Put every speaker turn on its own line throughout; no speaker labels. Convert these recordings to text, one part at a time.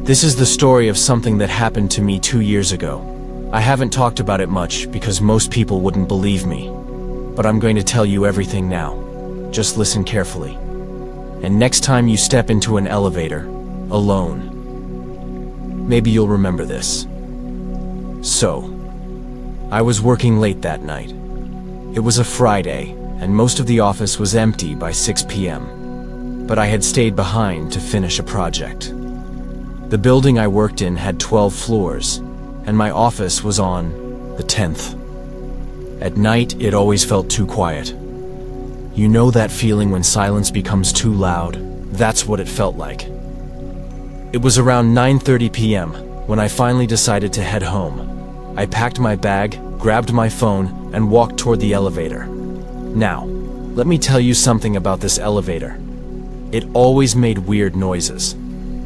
This is the story of something that happened to me 2 years ago. I haven't talked about it much because most people wouldn't believe me. But I'm going to tell you everything now. Just listen carefully. And next time you step into an elevator, alone, maybe you'll remember this. So, I was working late that night. It was a Friday, and most of the office was empty by 6 p.m. But I had stayed behind to finish a project. The building I worked in had 12 floors, and my office was on the 10th. At night, it always felt too quiet. You know that feeling when silence becomes too loud? That's what it felt like. It was around 9:30 p.m. when I finally decided to head home. I packed my bag, grabbed my phone, and walked toward the elevator. Now, let me tell you something about this elevator. It always made weird noises.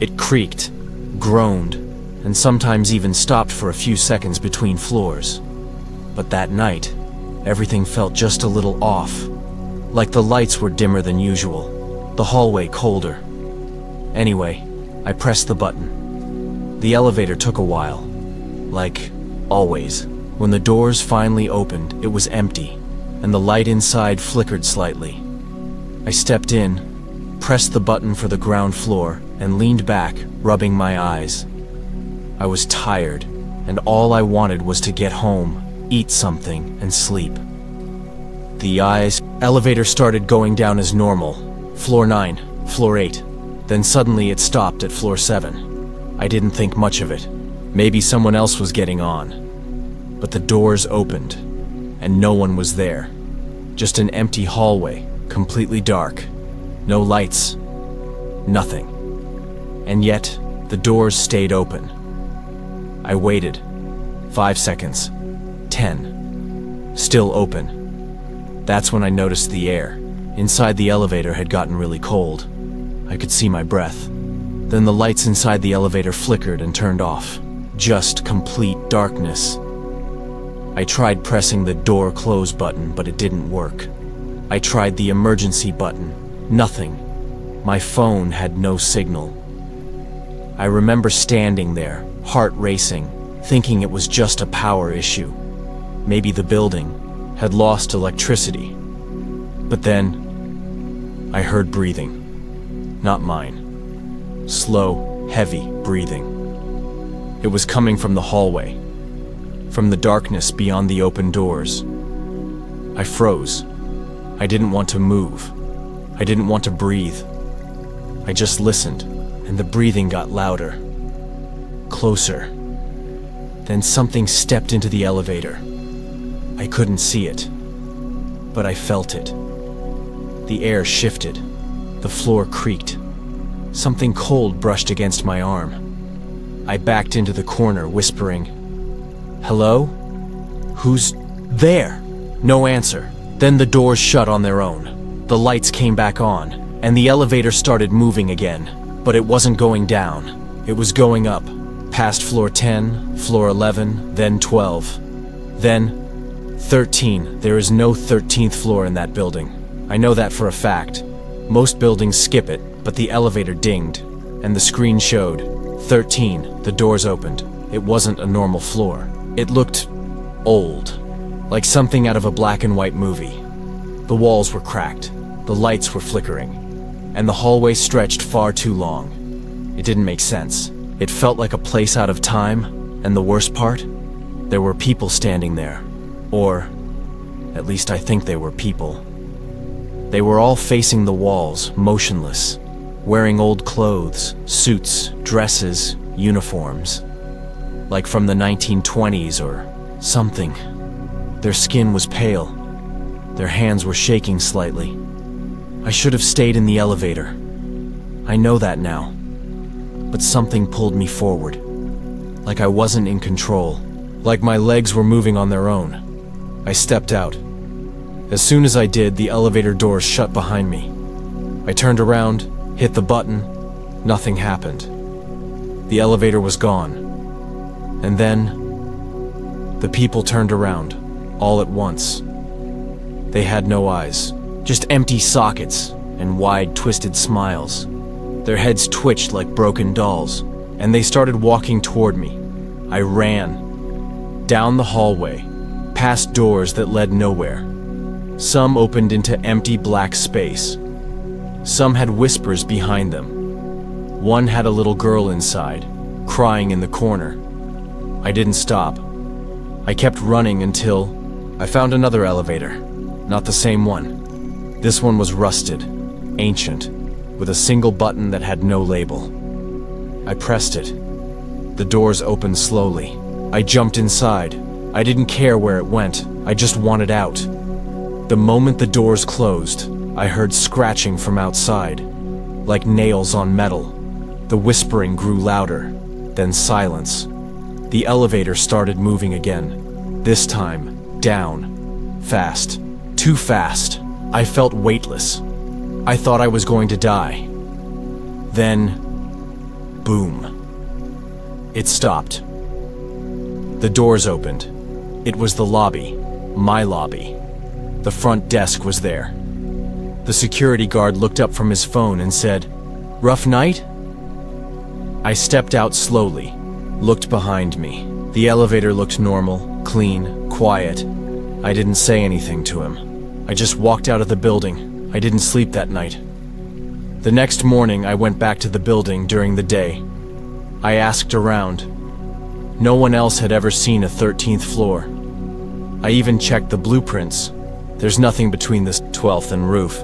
It creaked, groaned, and sometimes even stopped for a few seconds between floors. But that night, everything felt just a little off. Like the lights were dimmer than usual, the hallway colder. Anyway, I pressed the button. The elevator took a while. Like always, when the doors finally opened, it was empty, and the light inside flickered slightly. I stepped in, pressed the button for the ground floor, and leaned back, rubbing my eyes. I was tired, and all I wanted was to get home, eat something, and sleep. The elevator started going down as normal. Floor 9, floor 8. Then suddenly it stopped at floor 7. I didn't think much of it. Maybe someone else was getting on. But the doors opened, and no one was there. Just an empty hallway, completely dark. No lights. Nothing. And yet, the doors stayed open. I waited. 5 seconds. 10. Still open. That's when I noticed the air inside the elevator had gotten really cold. I could see my breath. Then the lights inside the elevator flickered and turned off. Just complete darkness. I tried pressing the door close button, but it didn't work. I tried the emergency button. Nothing. My phone had no signal. I remember standing there, heart racing, thinking it was just a power issue. Maybe the building had lost electricity. But then, I heard breathing. Not mine. Slow, heavy breathing. It was coming from the hallway, from the darkness beyond the open doors. I froze. I didn't want to move. I didn't want to breathe. I just listened, and the breathing got louder. Closer. Then something stepped into the elevator. I couldn't see it, but I felt it. The air shifted. The floor creaked. Something cold brushed against my arm. I backed into the corner, whispering, "Hello? Who's there?" No answer. Then the doors shut on their own. The lights came back on, and the elevator started moving again. But it wasn't going down. It was going up, past floor 10, floor 11, then 12. Then 13. There is no 13th floor in that building. I know that for a fact. Most buildings skip it, but the elevator dinged, and the screen showed 13. The doors opened. It wasn't a normal floor. It looked old, like something out of a black and white movie. The walls were cracked, the lights were flickering, and the hallway stretched far too long. It didn't make sense. It felt like a place out of time, and the worst part? There were people standing there. Or, at least I think they were people. They were all facing the walls, motionless, wearing old clothes, suits, dresses, uniforms. Like from the 1920s or something. Their skin was pale. Their hands were shaking slightly. I should have stayed in the elevator. I know that now. But something pulled me forward. Like I wasn't in control. Like my legs were moving on their own. I stepped out. As soon as I did, the elevator doors shut behind me. I turned around, hit the button. Nothing happened. The elevator was gone. And then, the people turned around, all at once. They had no eyes, just empty sockets and wide, twisted smiles. Their heads twitched like broken dolls. and they started walking toward me. I ran down the hallway, past doors that led nowhere. Some opened into empty black space. Some had whispers behind them. One had a little girl inside, crying in the corner. I didn't stop. I kept running until I found another elevator. Not the same one. This one was rusted, ancient, with a single button that had no label. I pressed it. The doors opened slowly. I jumped inside. I didn't care where it went. I just wanted out. The moment the doors closed, I heard scratching from outside, like nails on metal. The whispering grew louder, then silence. The elevator started moving again. This time, down. Fast. Too fast. I felt weightless. I thought I was going to die. Then, boom. It stopped. The doors opened. It was the lobby. My lobby. The front desk was there. The security guard looked up from his phone and said, "Rough night?" I stepped out slowly, looked behind me. The elevator looked normal, clean, quiet. I didn't say anything to him. I just walked out of the building. I didn't sleep that night. The next morning, I went back to the building during the day. I asked around. No one else had ever seen a 13th floor. I even checked the blueprints. There's nothing between the 12th and roof.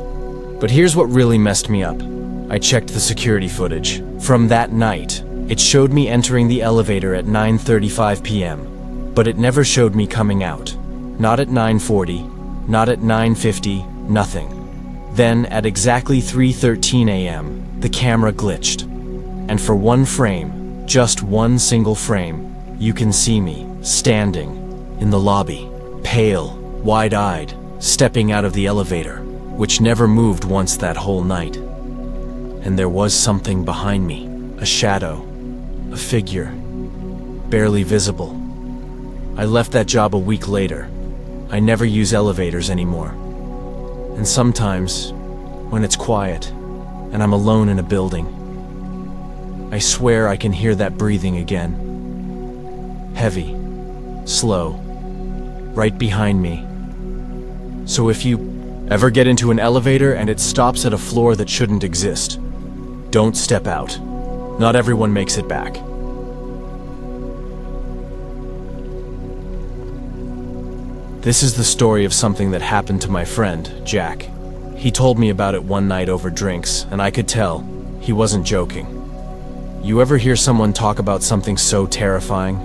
But here's what really messed me up. I checked the security footage. From that night, it showed me entering the elevator at 9:35 p.m., but it never showed me coming out. Not at 9:40, not at 9:50, nothing. Then, at exactly 3:13 a.m., the camera glitched. And for one frame, just one single frame, you can see me, standing, in the lobby, pale, wide-eyed, stepping out of the elevator, which never moved once that whole night. And there was something behind me, a shadow, a figure, barely visible. I left that job a week later. I never use elevators anymore. And sometimes, when it's quiet, and I'm alone in a building, I swear I can hear that breathing again. Heavy, slow, right behind me. So if you ever get into an elevator and it stops at a floor that shouldn't exist, don't step out. Not everyone makes it back. This is the story of something that happened to my friend, Jack. He told me about it one night over drinks, and I could tell he wasn't joking. You ever hear someone talk about something so terrifying?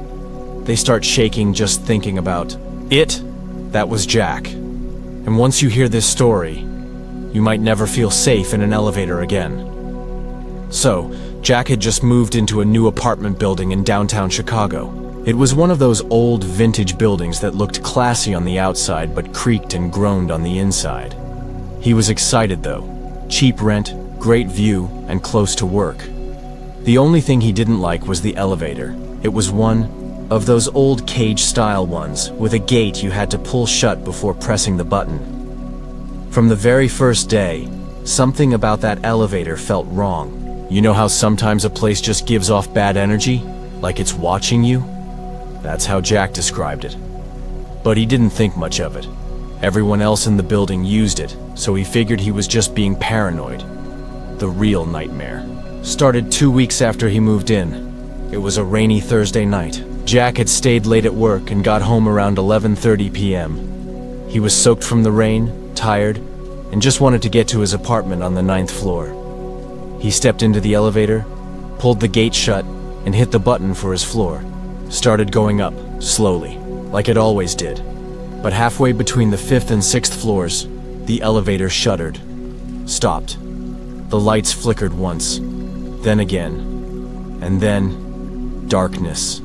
They start shaking just thinking about it. That was Jack. And once you hear this story, you might never feel safe in an elevator again. So, Jack had just moved into a new apartment building in downtown Chicago. It was one of those old vintage buildings that looked classy on the outside but creaked and groaned on the inside. He was excited though. Cheap rent, great view, and close to work. The only thing he didn't like was the elevator. It was one of those old cage-style ones with a gate you had to pull shut before pressing the button. From the very first day, something about that elevator felt wrong. You know how sometimes a place just gives off bad energy? Like it's watching you? That's how Jack described it. But he didn't think much of it. Everyone else in the building used it, so he figured he was just being paranoid. The real nightmare started 2 weeks after he moved in. It was a rainy Thursday night. Jack had stayed late at work and got home around 11:30 p.m. He was soaked from the rain, tired, and just wanted to get to his apartment on the 9th floor. He stepped into the elevator, pulled the gate shut, and hit the button for his floor. Started going up, slowly, like it always did. But halfway between the 5th and 6th floors, the elevator shuddered, stopped. The lights flickered once, then again, and then darkness.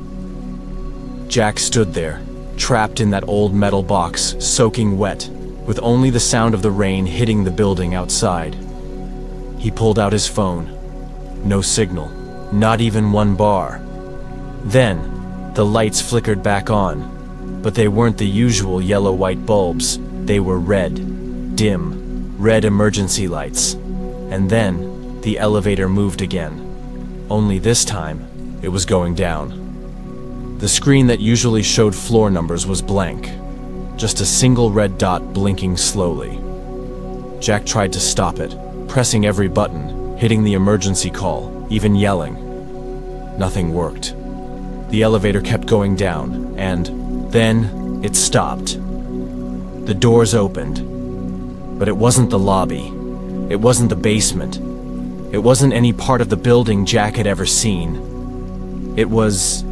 Jack stood there, trapped in that old metal box, soaking wet, with only the sound of the rain hitting the building outside. He pulled out his phone. No signal, not even one bar. Then, the lights flickered back on, but they weren't the usual yellow-white bulbs. They were red, dim, red emergency lights. And then, the elevator moved again. Only this time, It was going down. The screen that usually showed floor numbers was blank, just a single red dot blinking slowly. Jack tried to stop it, pressing every button, hitting the emergency call, even yelling. Nothing worked. The elevator kept going down, and then it stopped. The doors opened, but it wasn't the lobby. It wasn't the basement. It wasn't any part of the building Jack had ever seen. It was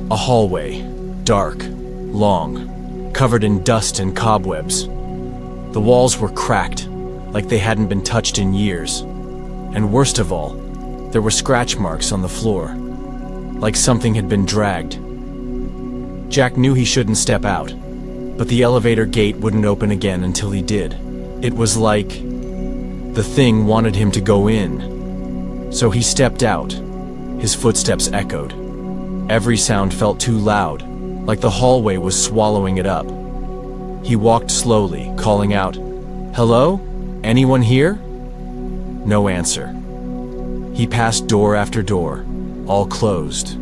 a hallway, dark, long, covered in dust and cobwebs. The walls were cracked, like they hadn't been touched in years. And worst of all, there were scratch marks on the floor, like something had been dragged. Jack knew he shouldn't step out, but the elevator gate wouldn't open again until he did. It was like the thing wanted him to go in. So he stepped out. His footsteps echoed. Every sound felt too loud, like the hallway was swallowing it up. He walked slowly, calling out, "Hello? Anyone here?" No answer. He passed door after door, all closed.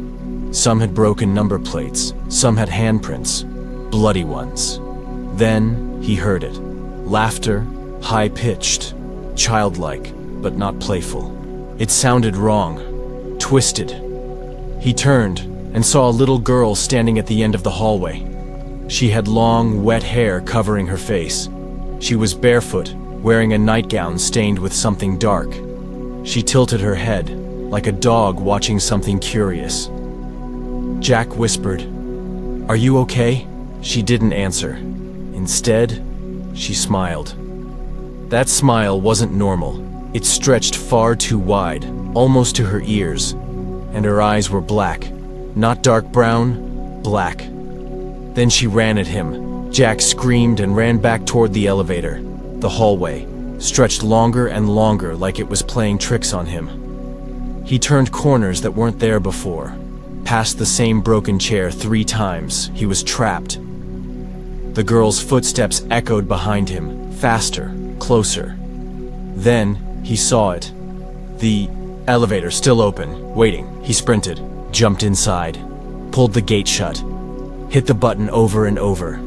Some had broken number plates, some had handprints, bloody ones. Then he heard it. Laughter, high-pitched, childlike, but not playful. It sounded wrong, twisted. He turned and saw a little girl standing at the end of the hallway. She had long, wet hair covering her face. She was barefoot, wearing a nightgown stained with something dark. She tilted her head, like a dog watching something curious. Jack whispered, "Are you okay?" She didn't answer. Instead, she smiled. That smile wasn't normal. It stretched far too wide, almost to her ears, and her eyes were black. Not dark brown, black. Then she ran at him. Jack screamed and ran back toward the elevator. The hallway stretched longer and longer, like it was playing tricks on him. He turned corners that weren't there before, past the same broken chair 3 times. He was trapped. The girl's footsteps echoed behind him, faster, closer. Then he saw it. The elevator still open, waiting. He sprinted, jumped inside, pulled the gate shut, hit the button over and over.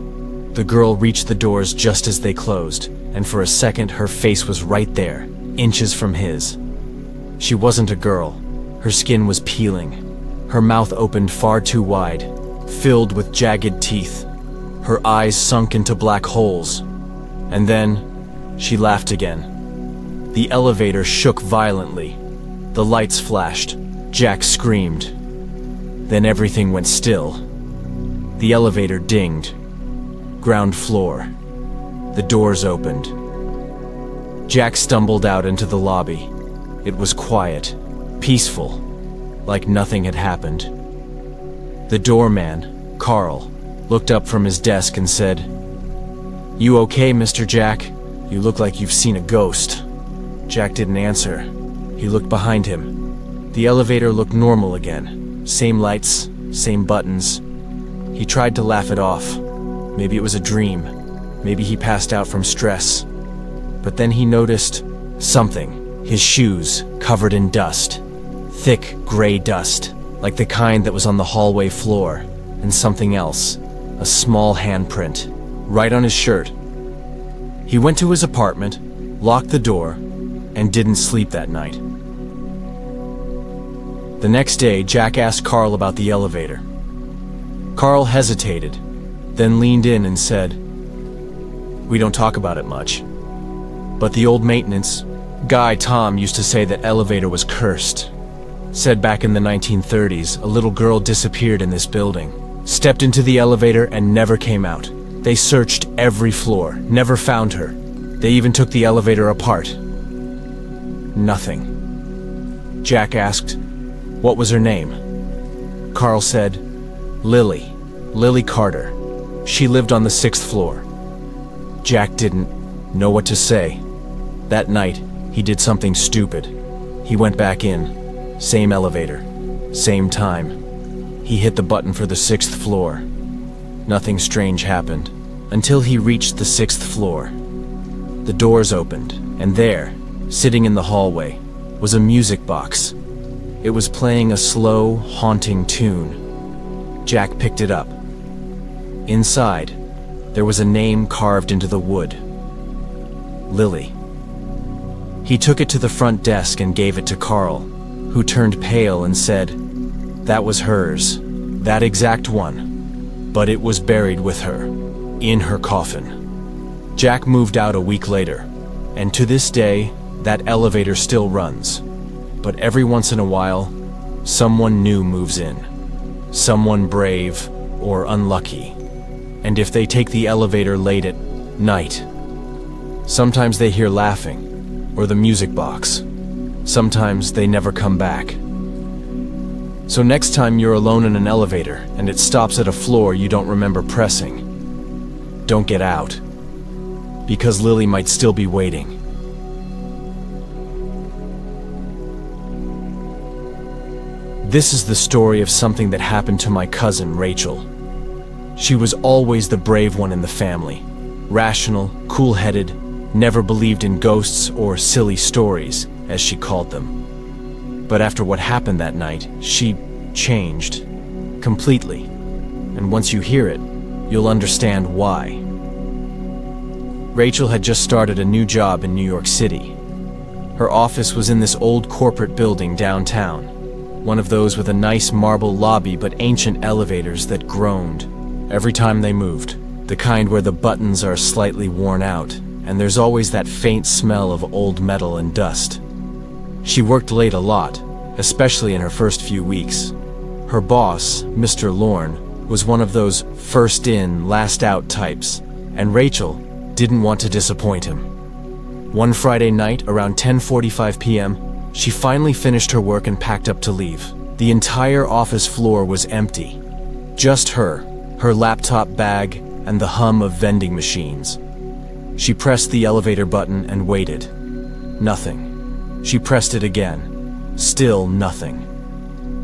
The girl reached the doors just as they closed, and for a second her face was right there, inches from his. She wasn't a girl. Her skin was peeling. Her mouth opened far too wide, filled with jagged teeth. Her eyes sunk into black holes. And then, she laughed again. The elevator shook violently. The lights flashed. Jack screamed. Then everything went still. The elevator dinged. Ground floor. The doors opened. Jack stumbled out into the lobby. It was quiet, peaceful, like nothing had happened. The doorman, Carl, looked up from his desk and said, "You okay, Mr. Jack? You look like you've seen a ghost." Jack didn't answer. He looked behind him. The elevator looked normal again. Same lights, same buttons. He tried to laugh it off. Maybe it was a dream. Maybe he passed out from stress. But then he noticed something. His shoes, covered in dust. Thick, gray dust, like the kind that was on the hallway floor. And something else. A small handprint, right on his shirt. He went to his apartment, locked the door, and didn't sleep that night. The next day, Jack asked Carl about the elevator. Carl hesitated, then leaned in and said, "We don't talk about it much. But the old maintenance guy, Tom, used to say that elevator was cursed. Said back in the 1930s, a little girl disappeared in this building. Stepped into the elevator and never came out. They searched every floor, never found her. They even took the elevator apart. Nothing." Jack asked, "What was her name?" Carl said, Lily Carter. She lived on the 6th floor." Jack didn't know what to say. That night, he did something stupid. He went back in. Same elevator. Same time. He hit the button for the 6th floor. Nothing strange happened, until he reached the 6th floor. The doors opened, and there, sitting in the hallway, was a music box. It was playing a slow, haunting tune. Jack picked it up. Inside, there was a name carved into the wood. Lily. He took it to the front desk and gave it to Carl, who turned pale and said, "That was hers, that exact one. But it was buried with her, in her coffin." Jack moved out a week later, and to this day, that elevator still runs. But every once in a while, someone new moves in. Someone brave or unlucky. And if they take the elevator late at night, sometimes they hear laughing, or the music box. Sometimes they never come back. So next time you're alone in an elevator and it stops at a floor you don't remember pressing, don't get out, because Lily might still be waiting. This is the story of something that happened to my cousin, Rachel. She was always the brave one in the family, rational, cool-headed, never believed in ghosts or silly stories, as she called them. But after what happened that night, she changed completely. And once you hear it, you'll understand why. Rachel had just started a new job in New York City. Her office was in this old corporate building downtown, one of those with a nice marble lobby but ancient elevators that groaned every time they moved, the kind where the buttons are slightly worn out, and there's always that faint smell of old metal and dust. She worked late a lot, especially in her first few weeks. Her boss, Mr. Lorne, was one of those first in, last out types, and Rachel didn't want to disappoint him. One Friday night, around 10:45 p.m., she finally finished her work and packed up to leave. The entire office floor was empty. Just her laptop bag, and the hum of vending machines. She pressed the elevator button and waited. Nothing. She pressed it again. Still nothing.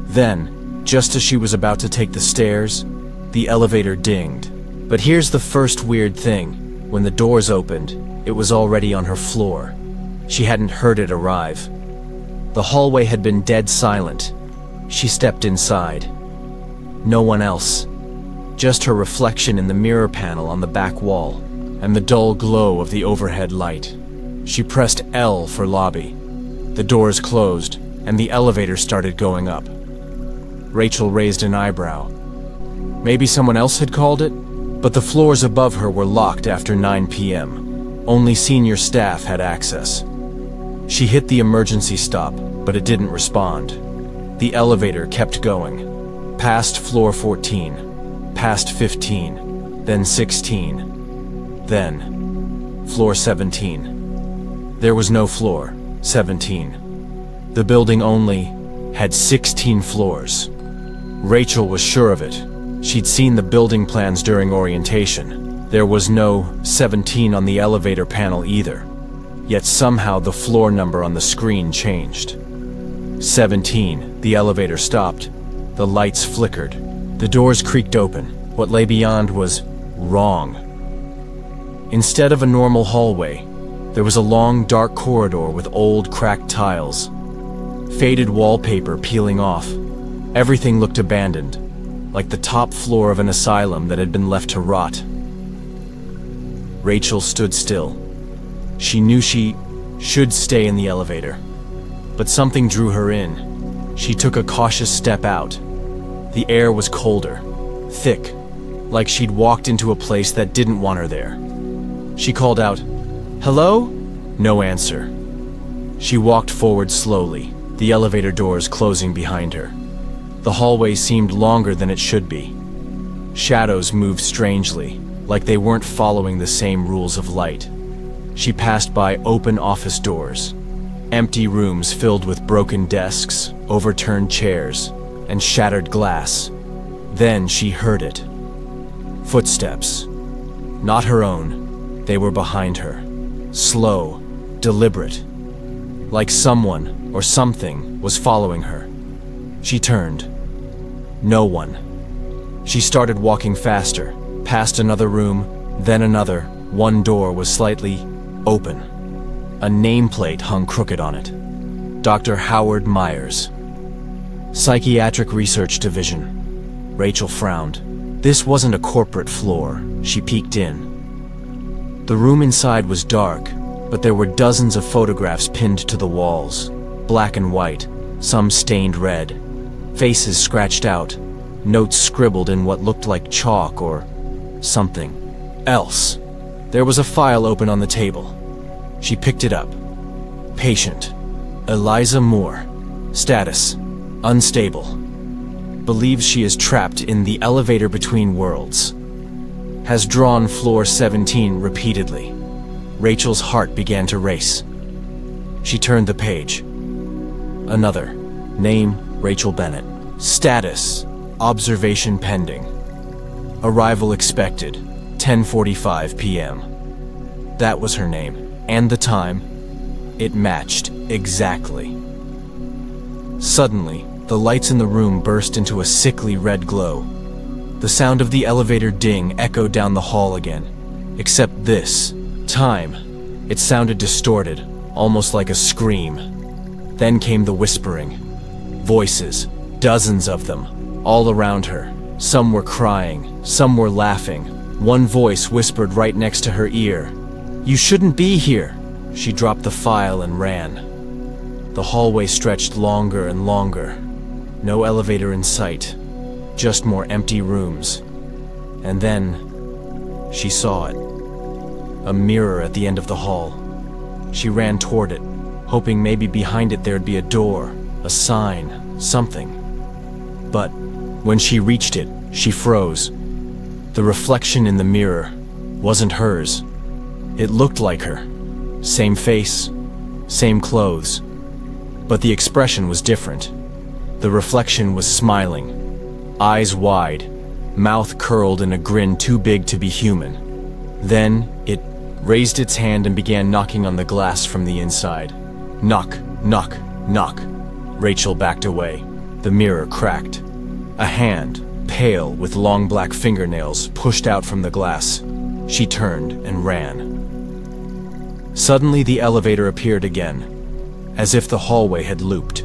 Then, just as she was about to take the stairs, the elevator dinged. But here's the first weird thing. When the doors opened, it was already on her floor. She hadn't heard it arrive. The hallway had been dead silent. She stepped inside. No one else. Just her reflection in the mirror panel on the back wall, and the dull glow of the overhead light. She pressed L for lobby. The doors closed, and the elevator started going up. Rachel raised an eyebrow. Maybe someone else had called it? But the floors above her were locked after 9 p.m. Only senior staff had access. She hit the emergency stop, but it didn't respond. The elevator kept going. Past floor 14. Past 15, then 16, then floor 17. There was no floor 17. The building only had 16 floors. Rachel was sure of it. She'd seen the building plans during orientation. There was no 17 on the elevator panel either. Yet somehow the floor number on the screen changed. 17, the elevator stopped. The lights flickered. The doors creaked open. What lay beyond was wrong. Instead of a normal hallway, there was a long, dark corridor with old, cracked tiles. Faded wallpaper peeling off. Everything looked abandoned, like the top floor of an asylum that had been left to rot. Rachel stood still. She knew she should stay in the elevator, but something drew her in. She took a cautious step out. The air was colder, thick, like she'd walked into a place that didn't want her there. She called out, "Hello?" No answer. She walked forward slowly, the elevator doors closing behind her. The hallway seemed longer than it should be. Shadows moved strangely, like they weren't following the same rules of light. She passed by open office doors, empty rooms filled with broken desks, overturned chairs, and shattered glass. Then she heard it. Footsteps. Not her own. They were behind her. Slow, deliberate. Like someone or something was following her. She turned. No one. She started walking faster, past another room, then another. One door was slightly open. A nameplate hung crooked on it. Dr. Howard Myers. Psychiatric Research Division. Rachel frowned. This wasn't a corporate floor. She peeked in. The room inside was dark, but there were dozens of photographs pinned to the walls, black and white, some stained red, faces scratched out, notes scribbled in what looked like chalk or something else. There was a file open on the table. She picked it up. Patient, Eliza Moore. Status, unstable. Believes she is trapped in the elevator between worlds. Has drawn floor 17 repeatedly. Rachel's heart began to race. She turned the page. Another. Name, Rachel Bennett. Status, observation pending. Arrival expected, 10:45 p.m. That was her name, and the time. It matched exactly. Suddenly, the lights in the room burst into a sickly red glow. The sound of the elevator ding echoed down the hall again. Except this time, it sounded distorted, almost like a scream. Then came the whispering. Voices, dozens of them, all around her. Some were crying, some were laughing. One voice whispered right next to her ear, "You shouldn't be here." She dropped the file and ran. The hallway stretched longer and longer. No elevator in sight, just more empty rooms. And then, she saw it. A mirror at the end of the hall. She ran toward it, hoping maybe behind it there'd be a door, a sign, something. But when she reached it, she froze. The reflection in the mirror wasn't hers. It looked like her. Same face, same clothes. But the expression was different. The reflection was smiling, eyes wide, mouth curled in a grin too big to be human. Then it raised its hand and began knocking on the glass from the inside. Knock, knock, knock. Rachel backed away. The mirror cracked. A hand, pale with long black fingernails, pushed out from the glass. She turned and ran. Suddenly the elevator appeared again, as if the hallway had looped.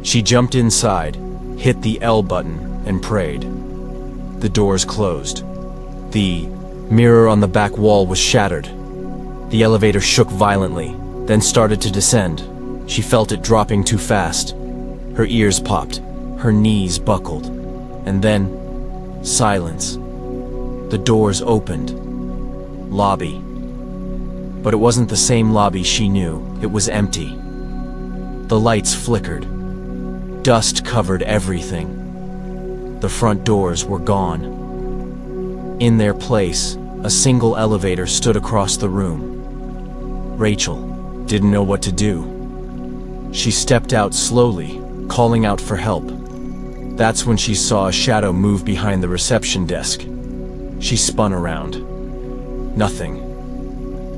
She jumped inside, hit the L button, and prayed. The doors closed. The mirror on the back wall was shattered. The elevator shook violently, then started to descend. She felt it dropping too fast. Her ears popped, her knees buckled, and then silence. The doors opened. Lobby. But it wasn't the same lobby she knew. It was empty. The lights flickered. Dust covered everything. The front doors were gone. In their place, a single elevator stood across the room. Rachel didn't know what to do. She stepped out slowly, calling out for help. That's when she saw a shadow move behind the reception desk. She spun around. Nothing.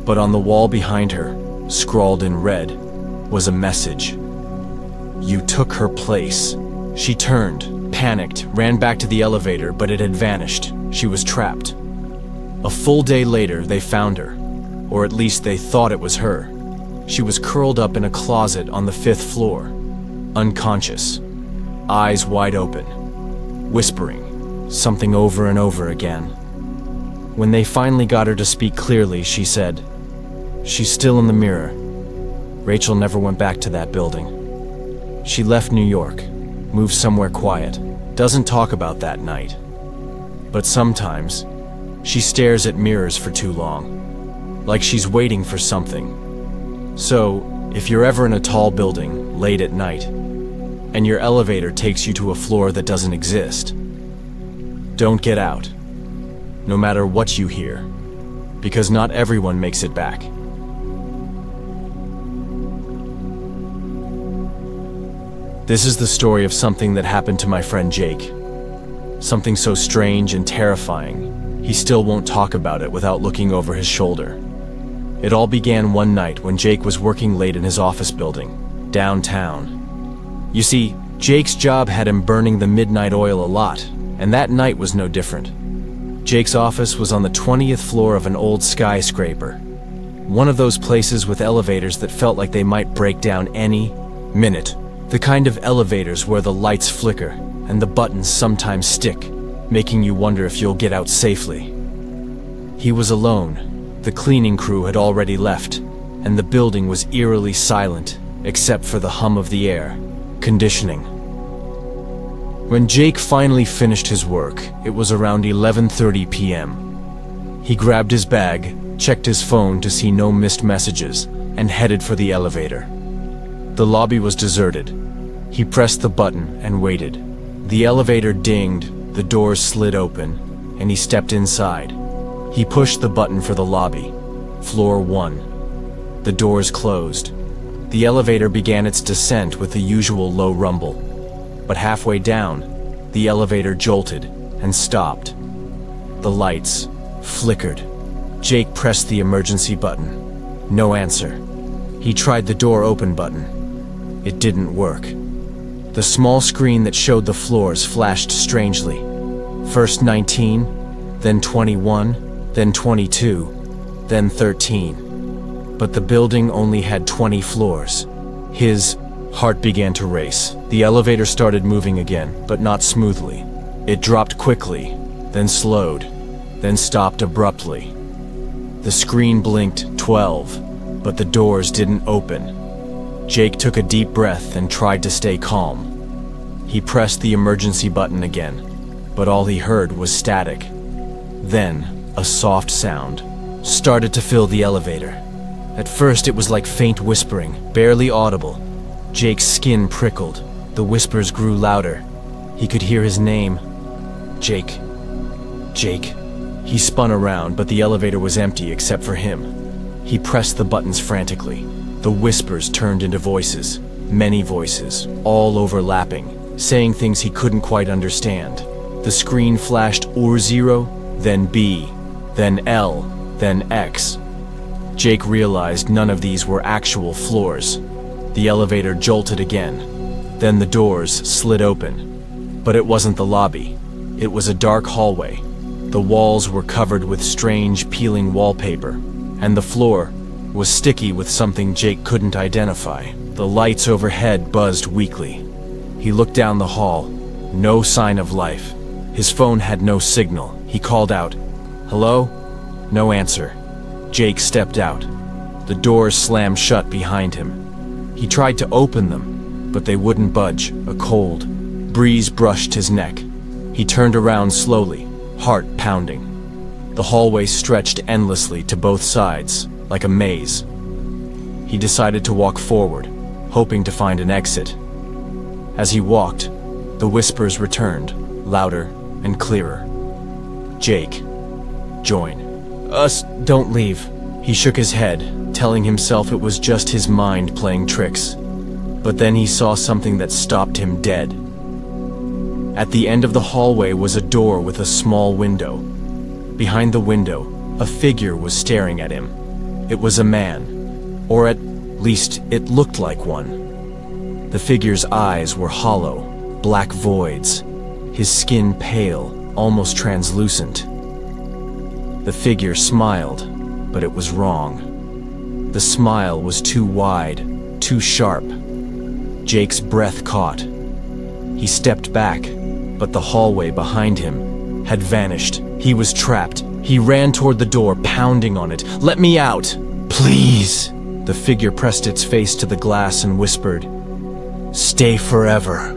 But on the wall behind her, scrawled in red, was a message. "You took her place." She turned, panicked, ran back to the elevator, but it had vanished. She was trapped. A full day later, they found her. Or at least they thought it was her. She was curled up in a closet on the 5th floor, unconscious, eyes wide open, whispering something over and over again. When they finally got her to speak clearly, she said, "She's still in the mirror." Rachel never went back to that building. She left New York, moved somewhere quiet, doesn't talk about that night. But sometimes, she stares at mirrors for too long, like she's waiting for something. So, if you're ever in a tall building, late at night, and your elevator takes you to a floor that doesn't exist, don't get out, no matter what you hear, because not everyone makes it back. This is the story of something that happened to my friend Jake. Something so strange and terrifying, he still won't talk about it without looking over his shoulder. It all began one night when Jake was working late in his office building, downtown. You see, Jake's job had him burning the midnight oil a lot, and that night was no different. Jake's office was on the 20th floor of an old skyscraper. One of those places with elevators that felt like they might break down any minute. The kind of elevators where the lights flicker and the buttons sometimes stick, making you wonder if you'll get out safely. He was alone. The cleaning crew had already left, and the building was eerily silent, except for the hum of the air conditioning. When Jake finally finished his work, it was around 11:30 p.m. He grabbed his bag, checked his phone to see no missed messages, and headed for the elevator. The lobby was deserted. He pressed the button and waited. The elevator dinged, the doors slid open, and he stepped inside. He pushed the button for the lobby. Floor 1. The doors closed. The elevator began its descent with the usual low rumble. But halfway down, the elevator jolted and stopped. The lights flickered. Jake pressed the emergency button. No answer. He tried the door open button. It didn't work. The small screen that showed the floors flashed strangely. First 19, then 21, then 22, then 13. But the building only had 20 floors. His heart began to race. The elevator started moving again, but not smoothly. It dropped quickly, then slowed, then stopped abruptly. The screen blinked 12, but the doors didn't open. Jake took a deep breath and tried to stay calm. He pressed the emergency button again, but all he heard was static. Then, a soft sound started to fill the elevator. At first it was like faint whispering, barely audible. Jake's skin prickled. The whispers grew louder. He could hear his name. Jake. Jake. He spun around, but the elevator was empty except for him. He pressed the buttons frantically. The whispers turned into voices, many voices, all overlapping, saying things he couldn't quite understand. The screen flashed or 0, then B, then L, then X. Jake realized none of these were actual floors. The elevator jolted again. Then the doors slid open. But it wasn't the lobby. It was a dark hallway. The walls were covered with strange, peeling wallpaper, and the floor was sticky with something Jake couldn't identify. The lights overhead buzzed weakly. He looked down the hall. No sign of life. His phone had no signal. He called out, "Hello?" No answer. Jake stepped out. The doors slammed shut behind him. He tried to open them, but they wouldn't budge. A cold breeze brushed his neck. He turned around slowly, heart pounding. The hallway stretched endlessly to both sides, like a maze. He decided to walk forward, hoping to find an exit. As he walked, the whispers returned, louder and clearer. Jake, join us, don't leave. He shook his head, telling himself it was just his mind playing tricks. But then he saw something that stopped him dead. At the end of the hallway was a door with a small window. Behind the window, a figure was staring at him. It was a man, or at least it looked like one. The figure's eyes were hollow, black voids, his skin pale, almost translucent. The figure smiled, but it was wrong. The smile was too wide, too sharp. Jake's breath caught. He stepped back, but the hallway behind him had vanished. He was trapped. He ran toward the door, pounding on it. "Let me out! Please!" The figure pressed its face to the glass and whispered, "Stay forever."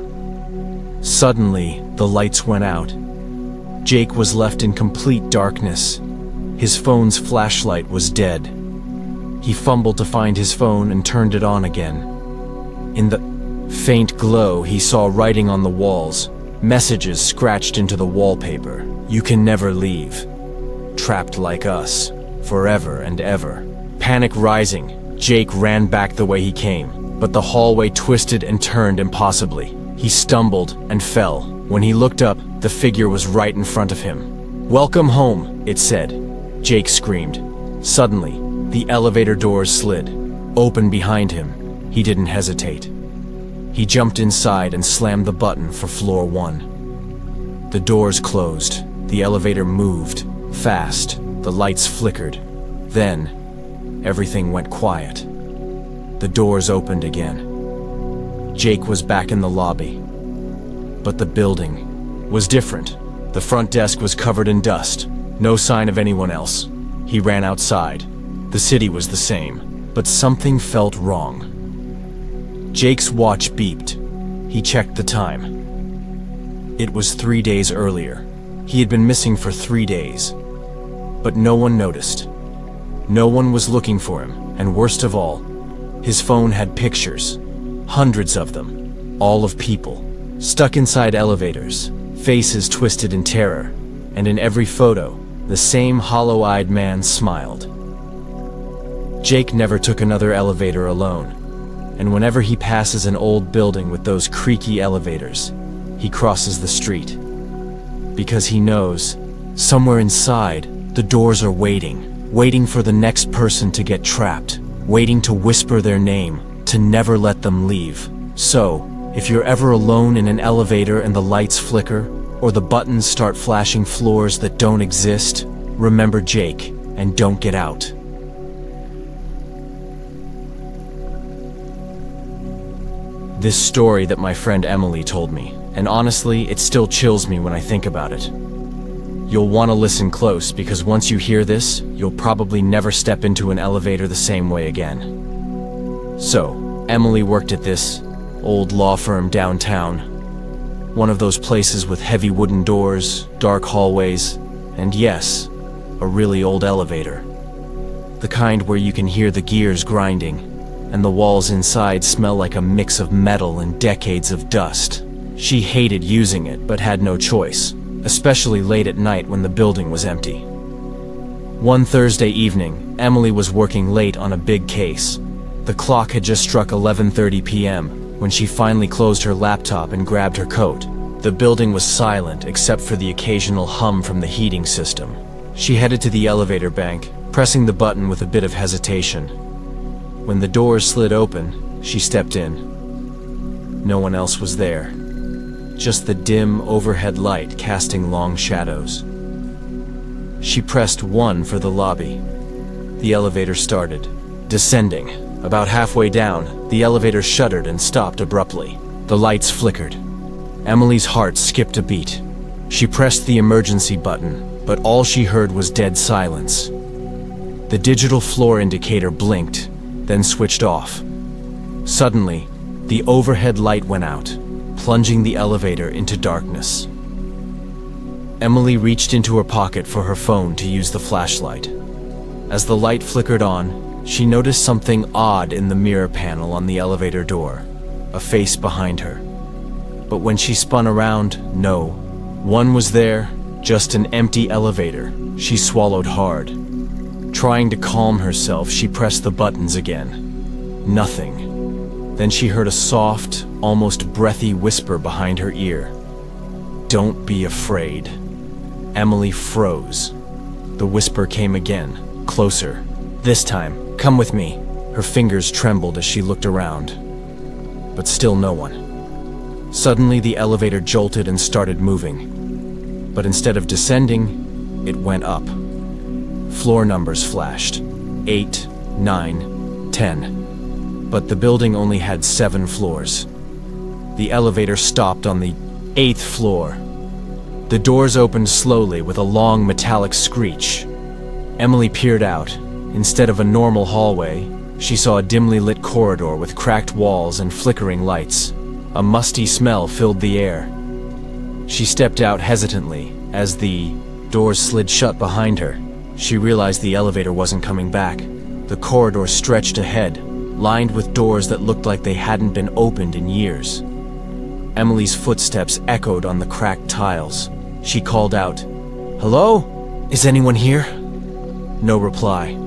Suddenly, the lights went out. Jake was left in complete darkness. His phone's flashlight was dead. He fumbled to find his phone and turned it on again. In the faint glow, he saw writing on the walls, messages scratched into the wallpaper. "You can never leave. Trapped like us, forever and ever." Panic rising, Jake ran back the way he came, but the hallway twisted and turned impossibly. He stumbled and fell. When he looked up, the figure was right in front of him. "Welcome home," it said. Jake screamed. Suddenly, the elevator doors slid open behind him. He didn't hesitate. He jumped inside and slammed the button for floor 1. The doors closed. The elevator moved fast. The lights flickered. Then, everything went quiet. The doors opened again. Jake was back in the lobby. But the building was different. The front desk was covered in dust. No sign of anyone else. He ran outside. The city was the same, but something felt wrong. Jake's watch beeped. He checked the time. It was 3 days earlier. He had been missing for 3 days. But no one noticed. No one was looking for him, and worst of all, his phone had pictures. Hundreds of them. All of people. Stuck inside elevators. Faces twisted in terror. And in every photo, the same hollow-eyed man smiled. Jake never took another elevator alone. And whenever he passes an old building with those creaky elevators, he crosses the street. Because he knows, somewhere inside, the doors are waiting for the next person to get trapped, waiting to whisper their name, to never let them leave. So, if you're ever alone in an elevator and the lights flicker, or the buttons start flashing floors that don't exist, remember Jake, and don't get out. This story that my friend Emily told me, and honestly, it still chills me when I think about it. You'll want to listen close, because once you hear this, you'll probably never step into an elevator the same way again. So, Emily worked at this old law firm downtown. One of those places with heavy wooden doors, dark hallways, and yes, a really old elevator. The kind where you can hear the gears grinding, and the walls inside smell like a mix of metal and decades of dust. She hated using it, but had no choice, especially late at night when the building was empty. One Thursday evening, Emily was working late on a big case. The clock had just struck 11:30 p.m. when she finally closed her laptop and grabbed her coat. The building was silent except for the occasional hum from the heating system. She headed to the elevator bank, pressing the button with a bit of hesitation. When the doors slid open, she stepped in. No one else was there. Just the dim overhead light casting long shadows. She pressed 1 for the lobby. The elevator started, descending. About halfway down, the elevator shuddered and stopped abruptly. The lights flickered. Emily's heart skipped a beat. She pressed the emergency button, but all she heard was dead silence. The digital floor indicator blinked, then switched off. Suddenly, the overhead light went out, plunging the elevator into darkness. Emily reached into her pocket for her phone to use the flashlight. As the light flickered on, she noticed something odd in the mirror panel on the elevator door, a face behind her. But when she spun around, no one was there, just an empty elevator. She swallowed hard. Trying to calm herself, she pressed the buttons again. Nothing. Then she heard a soft, almost breathy whisper behind her ear. "Don't be afraid." Emily froze. The whisper came again, closer. This time, "Come with me." Her fingers trembled as she looked around. But still no one. Suddenly the elevator jolted and started moving. But instead of descending, it went up. Floor numbers flashed. 8, 9, 10. But the building only had 7 floors. The elevator stopped on the 8th floor. The doors opened slowly with a long metallic screech. Emily peered out. Instead of a normal hallway, she saw a dimly lit corridor with cracked walls and flickering lights. A musty smell filled the air. She stepped out hesitantly. As the doors slid shut behind her, she realized the elevator wasn't coming back. The corridor stretched ahead, lined with doors that looked like they hadn't been opened in years. Emily's footsteps echoed on the cracked tiles. She called out, "Hello? Is anyone here?" No reply.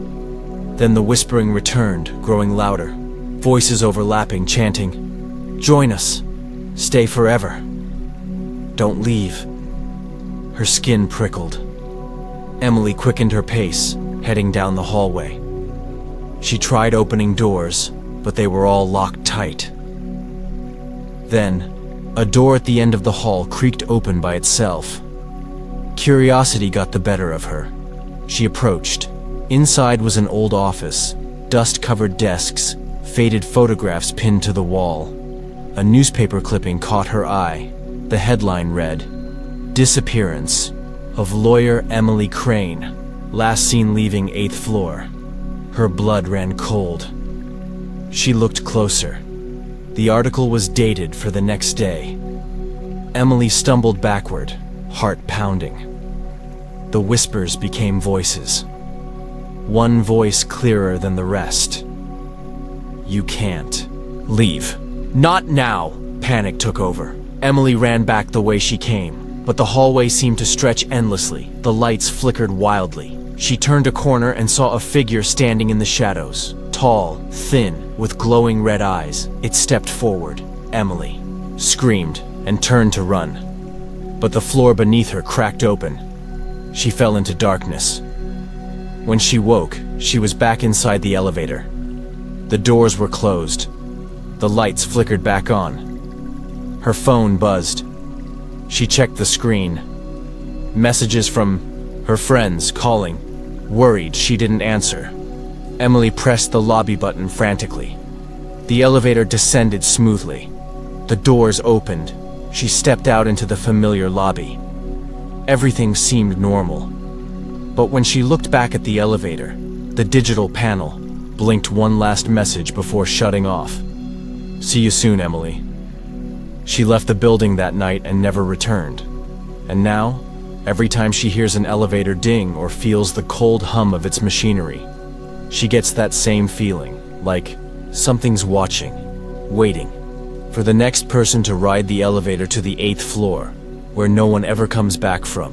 Then the whispering returned, growing louder. Voices overlapping, chanting, "Join us. Stay forever. Don't leave." Her skin prickled. Emily quickened her pace, heading down the hallway. She tried opening doors, but they were all locked tight. Then, a door at the end of the hall creaked open by itself. Curiosity got the better of her. She approached. Inside was an old office, dust-covered desks, faded photographs pinned to the wall. A newspaper clipping caught her eye. The headline read, "Disappearance of lawyer Emily Crane, last seen leaving 8th floor." Her blood ran cold. She looked closer. The article was dated for the next day. Emily stumbled backward, heart pounding. The whispers became voices. One voice clearer than the rest. "You can't leave. Not now!" Panic took over. Emily ran back the way she came, but the hallway seemed to stretch endlessly. The lights flickered wildly. She turned a corner and saw a figure standing in the shadows. Tall, thin, with glowing red eyes. It stepped forward. Emily screamed and turned to run. But the floor beneath her cracked open. She fell into darkness. When she woke, she was back inside the elevator. The doors were closed. The lights flickered back on. Her phone buzzed. She checked the screen. Messages from her friends calling. Worried she didn't answer. Emily pressed the lobby button frantically. The elevator descended smoothly. The doors opened. She stepped out into the familiar lobby. Everything seemed normal. But when she looked back at the elevator, the digital panel blinked one last message before shutting off. "See you soon, Emily." She left the building that night and never returned. And now, every time she hears an elevator ding or feels the cold hum of its machinery, she gets that same feeling, like something's watching, waiting, for the next person to ride the elevator to the 8th floor, where no one ever comes back from.